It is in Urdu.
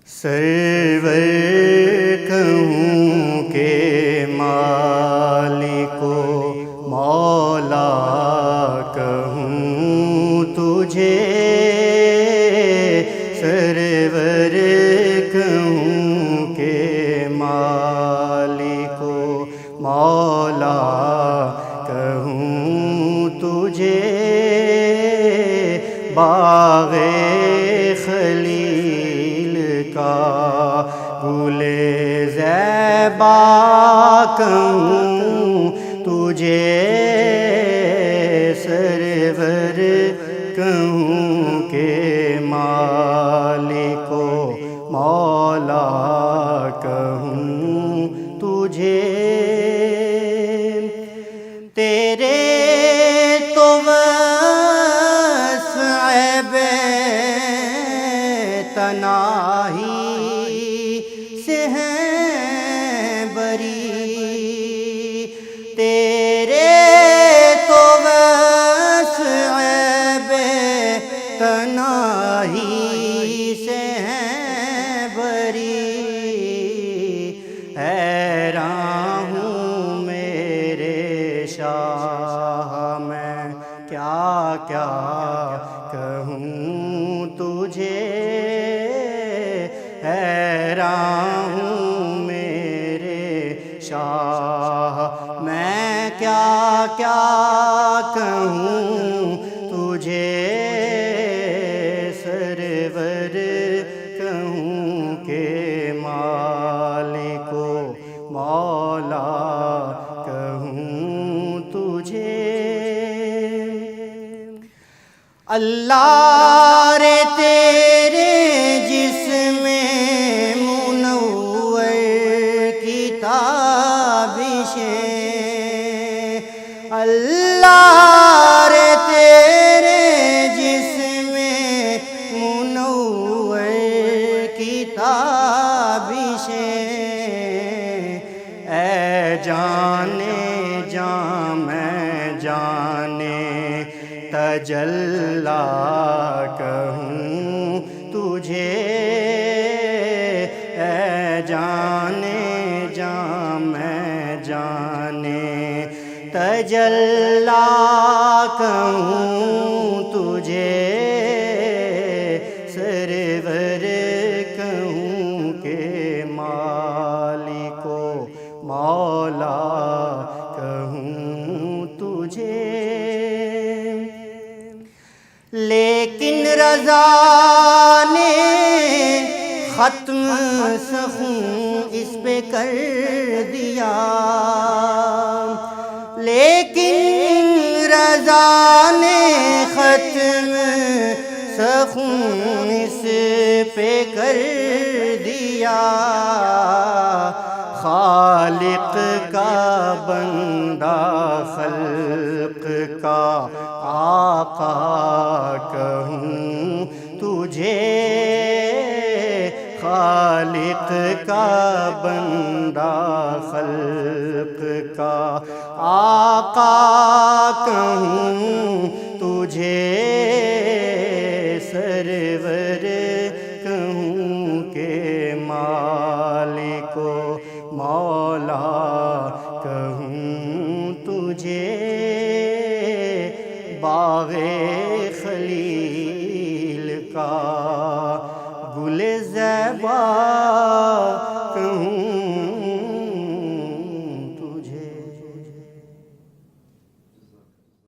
سرور کہوں کہ مالک و مولا کہوں تجھے، سرور کہوں کہ مالک و مولا کہوں تجھے، باغ خلیل کا گل زیبا کہوں تجھے، سرور کہوں کہ مالک و مولا کہوں تجھے، تیرے تو وسع بے تناہی سے ہیں بری، تیرے تو وسع بے تناہی سے ہیں بری، حیران ہوں میرے شاہ میں کیا کیا کہوں تجھے، حیران ہوں میرے شاہ میں کیا کیا کہوں تجھے، سرور کہوں کہ مالک و مولا کہوں تجھے، اللہ رے تیرے جسم منور کی تابشیں، اللہ رے تیرے جسم منور کی تابشیں، اے جانے جاں میں جانے تجلی کہوں تجھے، اے جانے جاں میں جانے تجلی کہوں تجھے، سرور کہوں کہ مالک و مولا کہوں تجھے، لیکن رضا نے ختم سخوں اس پہ کر دیا، لیکن رضا نے ختم سخوں اس پہ کر دیا، خالق کا بندہ خلق کا آقا کہوں تجھے، خالق کا بندہ خلق کا آقا کہوں تجھے، سرور کہوں کہ مالک و مولا کہوں تجھے، باغ خلیل کا گل زیبا